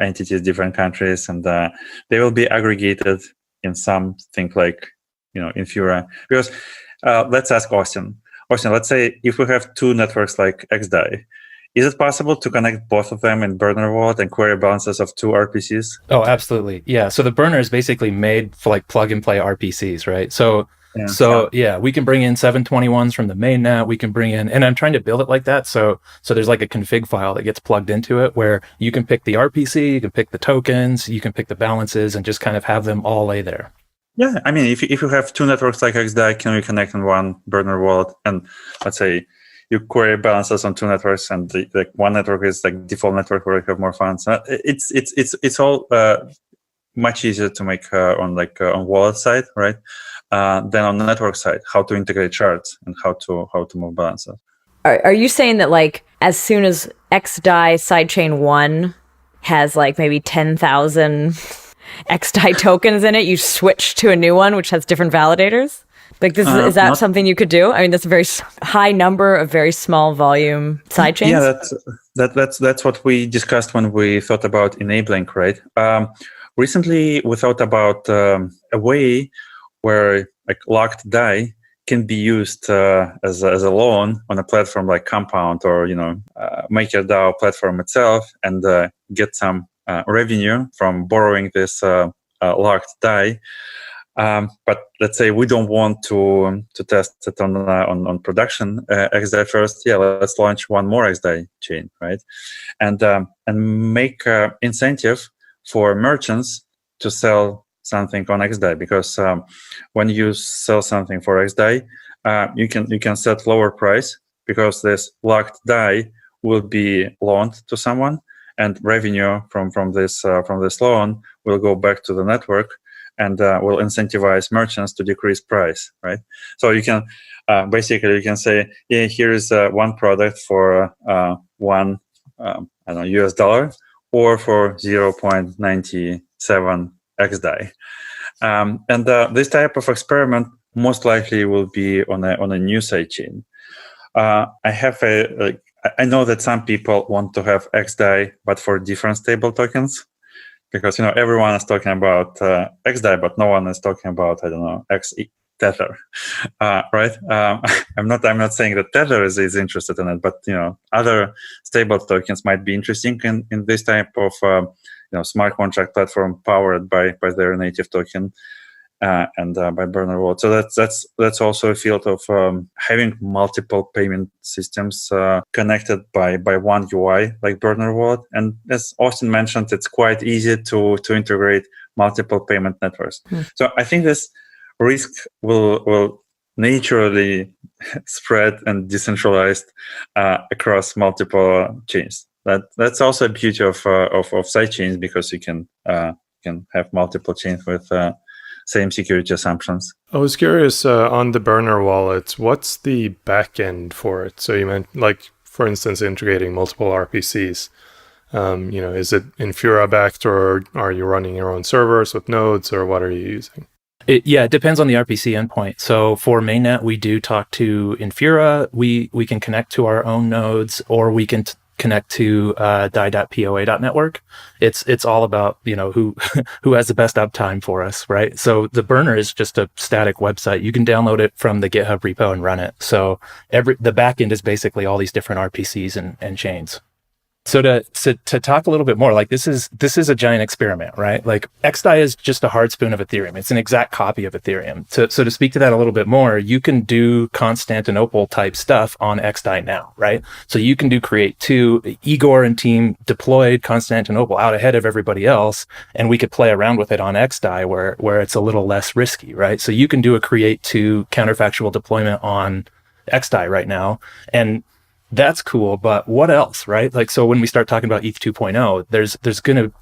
entities, different countries, and they will be aggregated in something like Infura. Because let's ask Austin. Austin, let's say if we have 2 networks like xDai, is it possible to connect both of them in burner wallet and query balances of 2 RPCs? Oh, absolutely. Yeah. So the burner is basically made for like plug and play RPCs, right? So we can bring in 721s from the mainnet. We can bring in, and I'm trying to build it like that. So there's like a config file that gets plugged into it where you can pick the RPC, you can pick the tokens, you can pick the balances, and just kind of have them all lay there. Yeah. I mean, if you have 2 networks like xDai, can we connect in one burner wallet? And let's say you query balances on 2 networks, and the one network is like default network where you have more funds. It's all much easier to make on wallet side, right? Than on the network side. How to integrate shards and how to move balances. Are you saying that like as soon as xDai sidechain 1 has like maybe 10,000 xDai tokens in it, you switch to a new one which has different validators? Like this is that something you could do? I mean, that's a very high number of very small volume sidechains. Yeah, that's what we discussed when we thought about enabling, right? Recently, we thought about a way where like locked DAI can be used as a loan on a platform like Compound or MakerDAO platform itself, and get some revenue from borrowing this locked DAI. But let's say we don't want to test it on production xDai first. Yeah, let's launch one more xDai chain, right? And make incentive for merchants to sell something on xDai, because when you sell something for xDai, you can set lower price because this locked DAI will be loaned to someone, and revenue from this loan will go back to the network and will incentivize merchants to decrease price, right? So you can basically you can say, yeah, here is one product for $1 US dollar, or for 0.97 xDai, and this type of experiment most likely will be on a new sidechain. I know that some people want to have xDai, but for different stable tokens, because everyone is talking about xDai, but no one is talking about X Tether, right? I'm not saying that Tether is interested in it, but other stable tokens might be interesting in this type of smart contract platform powered by their native token and by burner wallet. So that's also a field of having multiple payment systems connected by one UI like burner wallet. And as Austin mentioned, it's quite easy to integrate multiple payment networks. So I think this risk will naturally spread and decentralized across multiple chains. That's also a beauty of sidechains, because you can have multiple chains with same security assumptions. I was curious on the burner wallet, what's the backend for it? So you meant for instance, integrating multiple RPCs? Is it Infura backed, or are you running your own servers with nodes, or what are you using? It depends on the RPC endpoint. So for mainnet, we do talk to Infura. We can connect to our own nodes, or we can connect to DAI.poa.network. It's all about, who who has the best uptime for us, right? So the burner is just a static website. You can download it from the GitHub repo and run it. So the backend is basically all these different RPCs and chains. So to talk a little bit more, like this is a giant experiment, right? Like xDai is just a hard spoon of Ethereum. It's an exact copy of Ethereum. So to speak to that a little bit more, you can do Constantinople type stuff on xDai now, right? So you can create 2. Igor and team deployed Constantinople out ahead of everybody else, and we could play around with it on xDai where it's a little less risky, right? So you can do a create 2 counterfactual deployment on xDai right now, and that's cool, but what else, right? Like, so when we start talking about ETH 2.0,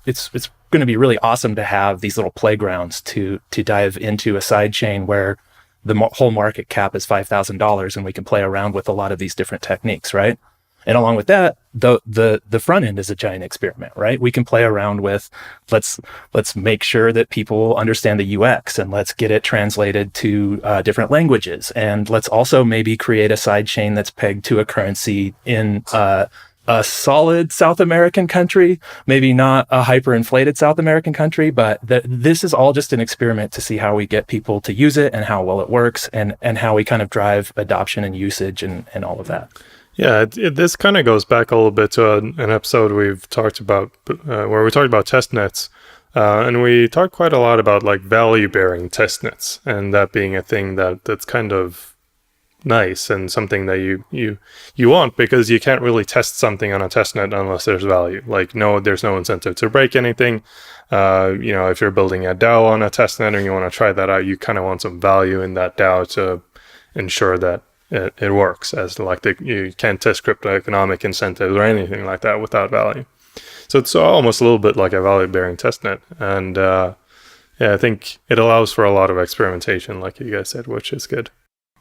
it's gonna be really awesome to have these little playgrounds to dive into a side chain where the whole market cap is $5,000, and we can play around with a lot of these different techniques, right? And along with that, the front end is a giant experiment, right? We can play around with, let's make sure that people understand the UX, and let's get it translated to different languages. And let's also maybe create a side chain that's pegged to a currency in a solid South American country, maybe not a hyperinflated South American country, but this is all just an experiment to see how we get people to use it and how well it works, and how we kind of drive adoption and usage and all of that. Yeah, this kind of goes back a little bit to an episode we've talked about where we talked about testnets, and we talked quite a lot about like value-bearing testnets, and that being a thing that's kind of nice and something that you want, because you can't really test something on a testnet unless there's value. Like, there's no incentive to break anything. If you're building a DAO on a testnet and you want to try that out, you kind of want some value in that DAO to ensure that it works, as you can't test crypto economic incentives or anything like that without value. So it's almost a little bit like a value-bearing testnet. And I think it allows for a lot of experimentation, like you guys said, which is good.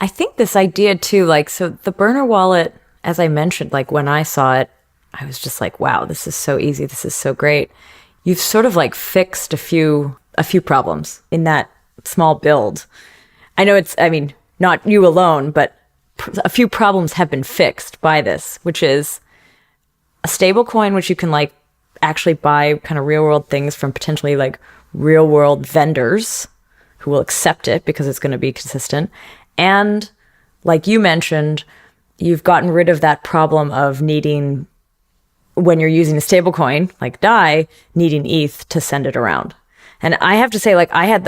I think this idea too, so the burner wallet, as I mentioned, when I saw it, I was just like, wow, this is so easy. This is so great. You've sort of fixed a few problems in that small build. I know not you alone, but a few problems have been fixed by this, which is a stable coin, which you can actually buy kind of real world things from potentially real world vendors who will accept it because it's going to be consistent. And like you mentioned, you've gotten rid of that problem of needing, when you're using a stable coin like DAI, needing ETH to send it around. And I have to say, I had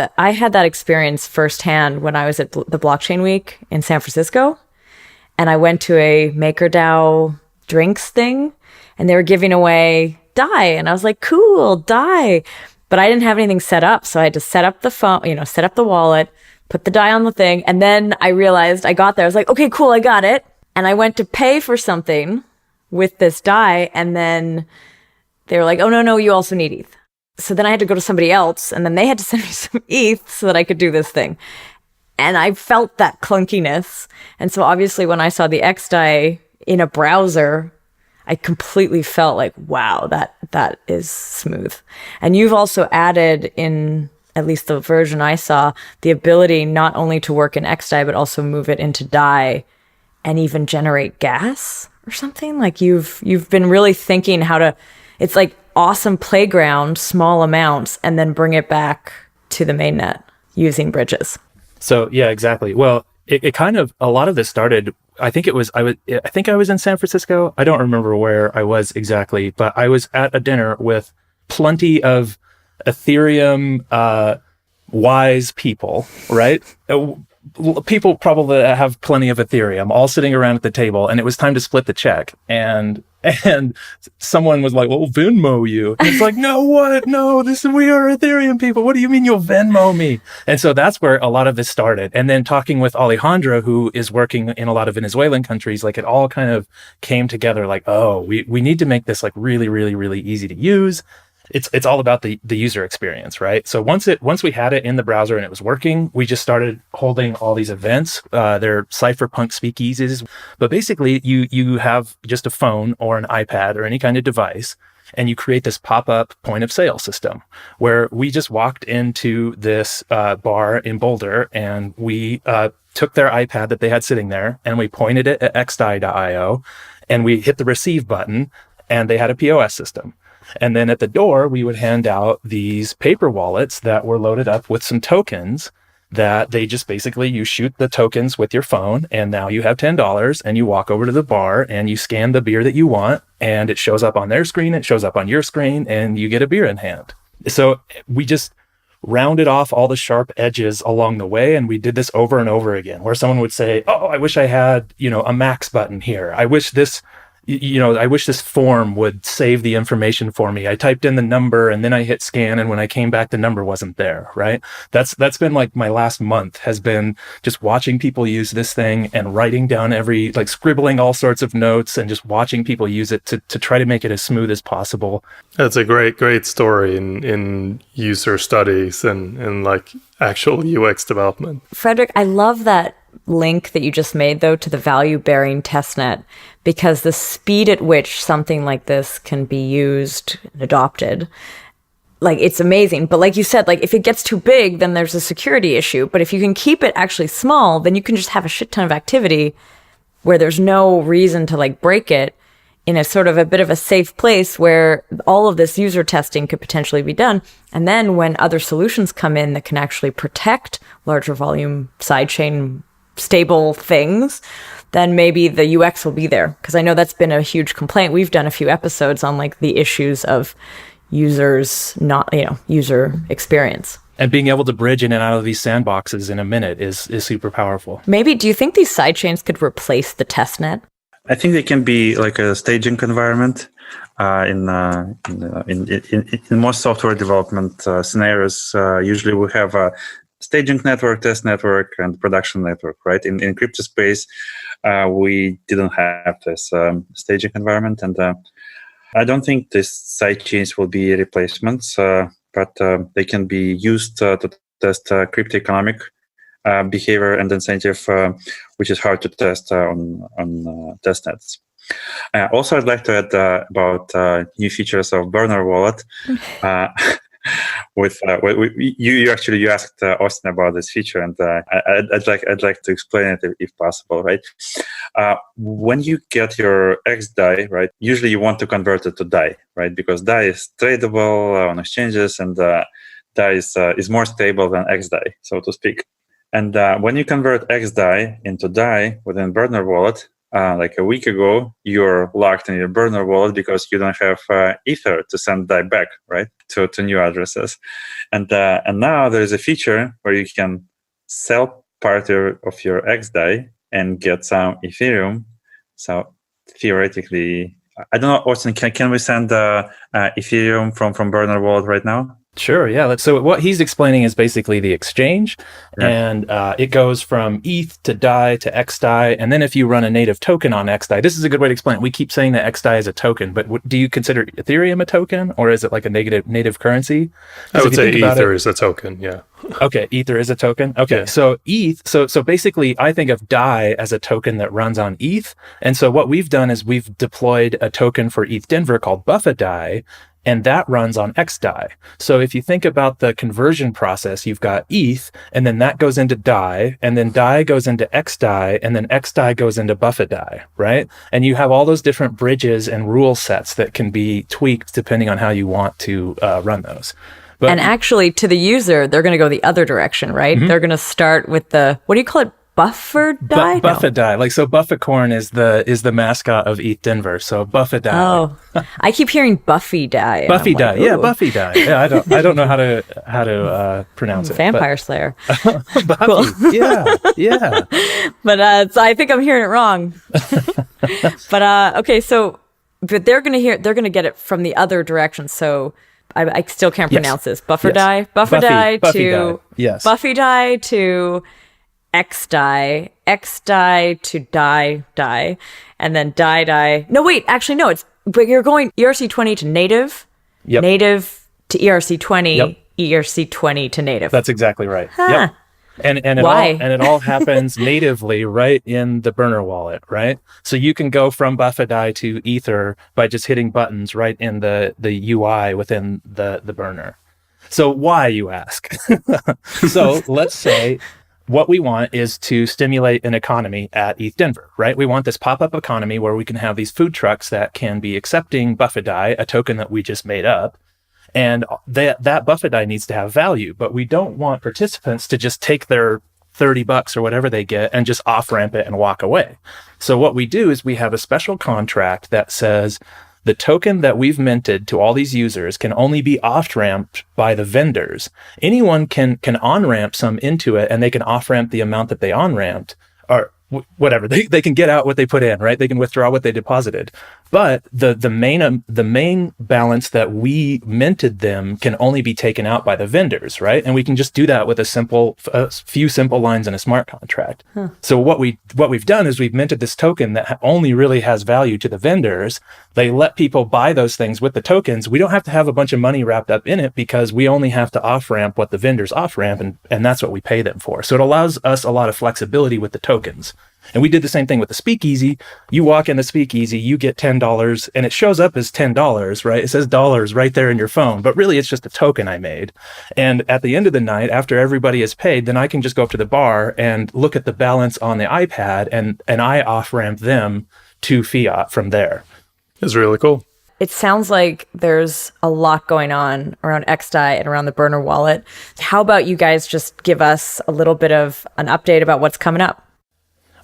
that experience firsthand when I was at the Blockchain Week in San Francisco. And I went to a MakerDAO drinks thing, and they were giving away DAI. And I was like, cool, DAI. But I didn't have anything set up. So I had to set up the phone, set up the wallet, put the DAI on the thing. And then I realized I got there. I was like, okay, cool, I got it. And I went to pay for something with this DAI. And then they were like, oh, no, you also need ETH. So then I had to go to somebody else. And then they had to send me some ETH so that I could do this thing. And I felt that clunkiness. And so obviously when I saw the xDai in a browser, I completely felt like, wow, that is smooth. And you've also added, in at least the version I saw, the ability not only to work in xDai, but also move it into DAI and even generate gas or something. You've been really thinking how to, it's awesome playground, small amounts, and then bring it back to the mainnet using bridges. So yeah, exactly. Well, it kind of, a lot of this started, I think I was in San Francisco. I don't remember where I was exactly, but I was at a dinner with plenty of Ethereum wise people, right? People probably have plenty of Ethereum all sitting around at the table, and it was time to split the check. And someone was like, well, Venmo you. And it's like, no, what? No, we are Ethereum people. What do you mean you'll Venmo me? And so that's where a lot of this started. And then talking with Alejandra, who is working in a lot of Venezuelan countries, it all kind of came together oh, we need to make this really, really, really easy to use. it's all about the user experience, right? So once we had it in the browser and it was working, we just started holding all these events. They're cypherpunk speakeasies, but basically you have just a phone or an iPad or any kind of device, and you create this pop-up point of sale system where we just walked into this bar in Boulder, and we took their iPad that they had sitting there and we pointed it at xDai.io, and we hit the receive button, and they had a POS system. And then at the door, we would hand out these paper wallets that were loaded up with some tokens that they just basically, you shoot the tokens with your phone, and now you have $10, and you walk over to the bar and you scan the beer that you want, and it shows up on their screen, it shows up on your screen, and you get a beer in hand. So we just rounded off all the sharp edges along the way, and we did this over and over again, where someone would say, oh, I wish I had, a max button here. I wish this form would save the information for me. I typed in the number and then I hit scan, and when I came back, the number wasn't there, right? That's been like my last month, has been just watching people use this thing and writing down scribbling all sorts of notes and just watching people use it to try to make it as smooth as possible. That's a great story in user studies and like actual UX development. Frederick, I love that link that you just made, though, to the value-bearing testnet, because the speed at which something like this can be used and adopted, like, it's amazing. But like you said, like, if it gets too big, then there's a security issue. But if you can keep it actually small, then you can just have a shit ton of activity where there's no reason to like break it in a sort of a bit of a safe place where all of this user testing could potentially be done. And then when other solutions come in that can actually protect larger volume sidechain stable things, then maybe the UX will be there. Because I know that's been a huge complaint. We've done a few episodes on like the issues of users, not, user experience. And being able to bridge in and out of these sandboxes in a minute is super powerful. Maybe, do you think these sidechains could replace the testnet? I think they can be like a staging environment. In most software development scenarios, usually we have a staging network, test network, and production network, right? In crypto space, we didn't have this staging environment, and I don't think these sidechains will be replacements, but they can be used to test crypto economic behavior and incentive, which is hard to test on testnets. Also, I'd like to add about new features of Burner Wallet. You asked Austin about this feature, and I'd like to explain it if possible, right? When you get your xDai, right, usually you want to convert it to DAI, right? Because DAI is tradable on exchanges, and DAI is more stable than xDai, so to speak. And when you convert xDai into DAI within Burner Wallet, like a week ago, you're locked in your Burner Wallet because you don't have Ether to send DAI back, right, to new addresses. And now there's a feature where you can sell part of your xDai and get some Ethereum. So theoretically, I don't know, Austin, can we send Ethereum from Burner Wallet right now? Sure, yeah. So what he's explaining is basically the exchange, and it goes from ETH to DAI to xDai, and then if you run a native token on xDai, this is a good way to explain it. We keep saying that xDai is a token, but do you consider Ethereum a token, or is it like a native currency? I would say Ether is a token, yeah. Okay, Ether is a token. Okay, yeah. So ETH, so basically I think of DAI as a token that runs on ETH, and so what we've done is we've deployed a token for ETH Denver called Buffadai, and that runs on xDai. So if you think about the conversion process, you've got ETH, and then that goes into DAI, and then DAI goes into xDai, and then xDai goes into Buffadai, right? And you have all those different bridges and rule sets that can be tweaked depending on how you want to run those. But, and actually, to the user, they're going to go the other direction, right? Mm-hmm. They're going to start with the, what do you call it? Buffadai? Buffadai. Like, so Buffacorn is the mascot of ETH Denver. So Buffadai. Oh, I keep hearing Buffy-dai. Buffy-dai. Like, yeah, Buffy-dai. Yeah, I don't know how to pronounce it. Vampire Slayer. Buffy. Cool. Yeah. But so I think I'm hearing it wrong. But okay, so but they're gonna get it from the other direction. So I still can't pronounce this. Buffadai. Yes. Buffadai to yes. Buffy-dai to xDai to DAI, and then DAI. No, wait, actually, no, it's, but you're going ERC20 to native, Yep. Native to ERC20, Yep. ERC20 to native. That's exactly right. Huh. Yep. And Why? it all happens natively right in the burner wallet, right? So you can go from xDai to Ether by just hitting buttons right in the UI within the burner. So why, you ask? So let's say what we want is to stimulate an economy at ETH Denver, right? We want this pop-up economy where we can have these food trucks that can be accepting xDai, a token that we just made up. And that xDai needs to have value, but we don't want participants to just take their $30 or whatever they get and just off-ramp it and walk away. So what we do is we have a special contract that says the token that we've minted to all these users can only be off-ramped by the vendors. Anyone can on-ramp some into it, and they can off-ramp the amount that they on-ramped, or whatever. They can get out what they put in, right? They can withdraw what they deposited. But the main balance that we minted them can only be taken out by the vendors, right? And we can just do that with a few simple lines in a smart contract. So what we've done is we've minted this token that only really has value to the vendors. They let people buy those things with the tokens. We don't have to have a bunch of money wrapped up in it because we only have to off-ramp what the vendors off-ramp, and that's what we pay them for. So it allows us a lot of flexibility with the tokens. And we did the same thing with the speakeasy. You walk in the speakeasy, you get $10, and it shows up as $10, right? It says dollars right there in your phone, but really it's just a token I made. And at the end of the night, after everybody is paid, then I can just go up to the bar and look at the balance on the iPad, and I off-ramp them to fiat from there. It's really cool. It sounds like there's a lot going on around xDai and around the burner wallet. How about you guys just give us a little bit of an update about what's coming up?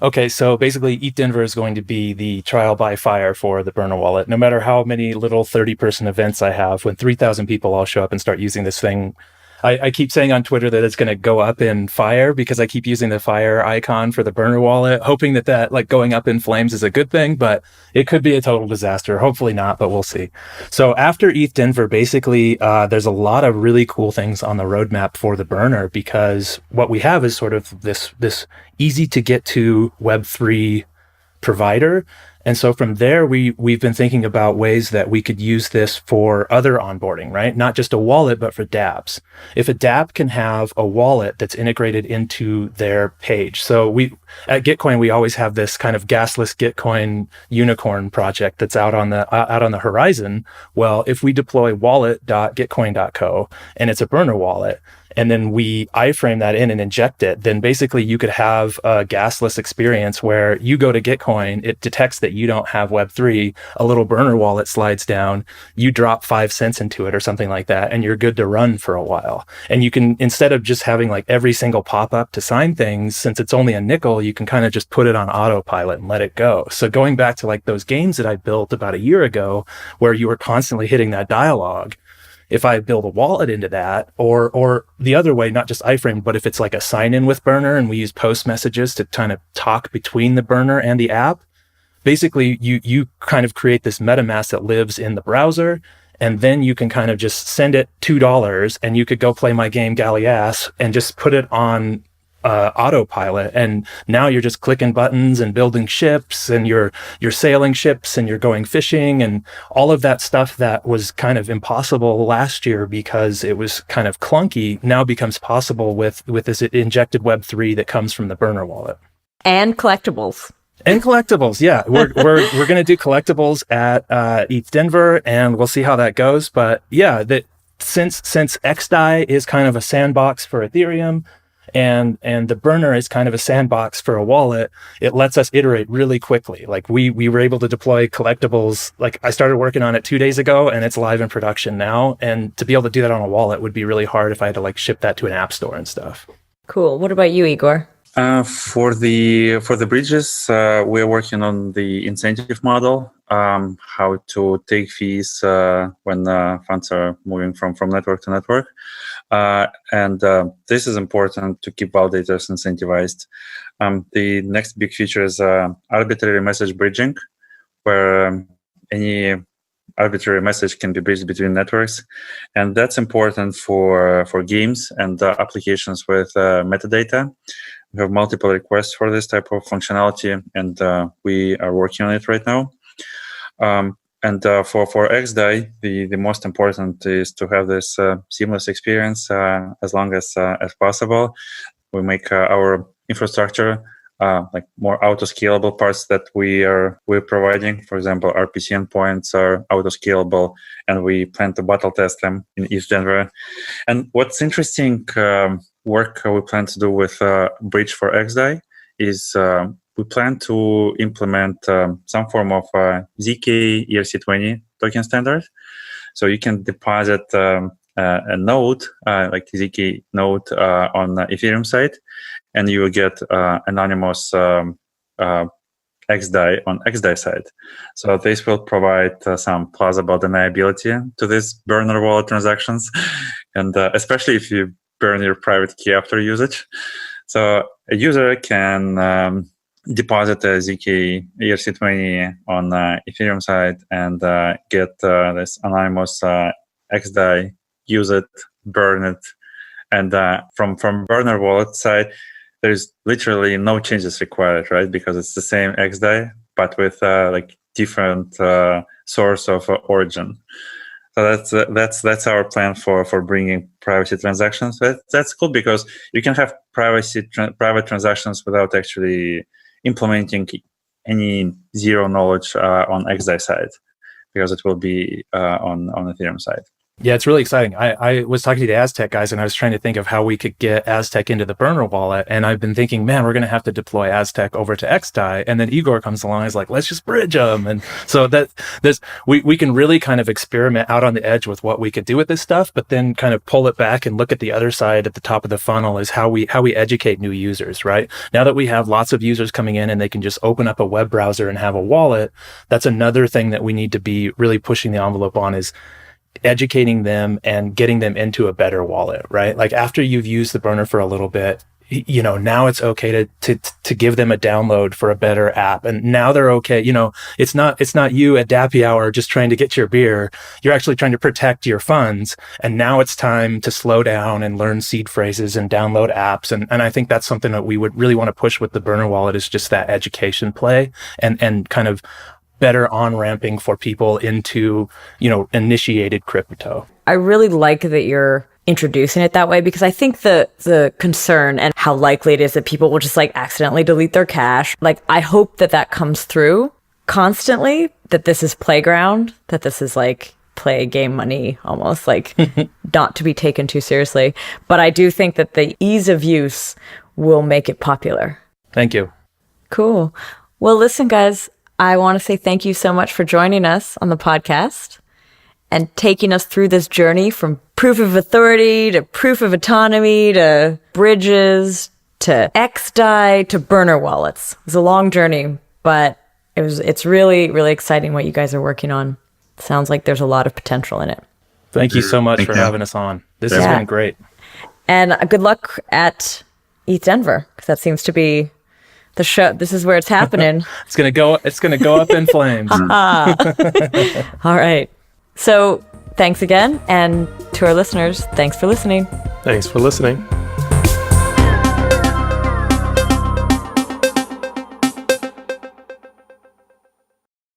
Okay, so basically ETH Denver is going to be the trial by fire for the burner wallet. No matter how many little 30-person events I have, when 3,000 people all show up and start using this thing, I keep saying on Twitter that it's going to go up in fire because I keep using the fire icon for the burner wallet, hoping that like going up in flames is a good thing, but it could be a total disaster. Hopefully not, but we'll see. So after ETH Denver, basically, there's a lot of really cool things on the roadmap for the burner because what we have is sort of this easy to get to Web3 provider. And so from there, we've been thinking about ways that we could use this for other onboarding, right? Not just a wallet, but for dApps. If a dApp can have a wallet that's integrated into their page. So at Gitcoin, we always have this kind of gasless Gitcoin unicorn project that's out on the horizon. Well, if we deploy wallet.gitcoin.co and it's a burner wallet, and then we iframe that in and inject it, then basically you could have a gasless experience where you go to Gitcoin, it detects that you don't have Web3, a little burner wallet slides down, you drop 5 cents into it or something like that, and you're good to run for a while. And you can, instead of just having like every single pop-up to sign things, since it's only a nickel, you can kind of just put it on autopilot and let it go. So going back to like those games that I built about a year ago, where you were constantly hitting that dialogue, if I build a wallet into that, or the other way, not just iframe, but if it's like a sign-in with burner and we use post messages to kind of talk between the burner and the app, basically you kind of create this MetaMask that lives in the browser, and then you can kind of just send it $2 and you could go play my game Gallias and just put it on autopilot, and now you're just clicking buttons and building ships, and you're sailing ships, and you're going fishing, and all of that stuff that was kind of impossible last year because it was kind of clunky now becomes possible with this injected Web3 that comes from the burner wallet. And collectibles. And collectibles, yeah. We're going to do collectibles at ETH Denver, and we'll see how that goes. But yeah, that since xDai is kind of a sandbox for Ethereum, and the burner is kind of a sandbox for a wallet, it lets us iterate really quickly. Like we were able to deploy collectibles. Like I started working on it 2 days ago and it's live in production now. And to be able to do that on a wallet would be really hard if I had to like ship that to an app store and stuff. Cool. What about you, Igor? For the bridges, we're working on the incentive model, how to take fees when funds are moving from network to network. And this is important to keep validators incentivized. The next big feature is arbitrary message bridging, where any arbitrary message can be bridged between networks. And that's important for games and applications with metadata. We have multiple requests for this type of functionality, and we are working on it right now. For xDai, the most important is to have this seamless experience as long as possible. We make our infrastructure like more auto-scalable parts that we're providing. For example, RPC endpoints are auto-scalable, and we plan to battle test them in East Denver. And what's interesting work we plan to do with Bridge for xDai is we plan to implement some form of ZK ERC20 token standard. So you can deposit a node, like ZK node on the Ethereum side, and you will get anonymous xDai on xDai side. So this will provide some plausible deniability to these burner wallet transactions, and especially if you burn your private key after usage. So a user can deposit a ZK ERC20 on Ethereum side and get this anonymous xDai, use it, burn it, and from burner wallet side, there's literally no changes required, right? Because it's the same xDai, but with like different source of origin. So that's our plan for bringing privacy transactions. That's cool because you can have private transactions without actually implementing any zero knowledge on xDai side, because it will be on Ethereum side. Yeah, it's really exciting. I was talking to the Aztec guys, and I was trying to think of how we could get Aztec into the burner wallet. And I've been thinking, man, we're going to have to deploy Aztec over to xDai. And then Igor comes along and is like, let's just bridge them. And so we can really kind of experiment out on the edge with what we could do with this stuff, but then kind of pull it back and look at the other side at the top of the funnel is how we educate new users, right? Now that we have lots of users coming in and they can just open up a web browser and have a wallet, that's another thing that we need to be really pushing the envelope on is educating them and getting them into a better wallet, right? Like after you've used the burner for a little bit, you know, now it's okay to give them a download for a better app. And now they're okay. You know, it's not you at Dappy Hour just trying to get your beer. You're actually trying to protect your funds. And now it's time to slow down and learn seed phrases and download apps. And I think that's something that we would really want to push with the burner wallet is just that education play and kind of better on-ramping for people into, you know, initiated crypto. I really like that you're introducing it that way because I think the concern and how likely it is that people will just like accidentally delete their cash. Like, I hope that comes through constantly, that this is playground, that this is like play game money, almost like not to be taken too seriously. But I do think that the ease of use will make it popular. Thank you. Cool. Well, listen, guys, I want to say thank you so much for joining us on the podcast and taking us through this journey from proof of authority to proof of autonomy to bridges to xDai to burner wallets. It was a long journey, but it's really, really exciting what you guys are working on. Sounds like there's a lot of potential in it. Thank you so much for having us on. This has been great. And good luck at ETH Denver, because that seems to be the show. This is where it's happening. It's gonna go up in flames. All right. So thanks again, and to our listeners, thanks for listening. Thanks for listening.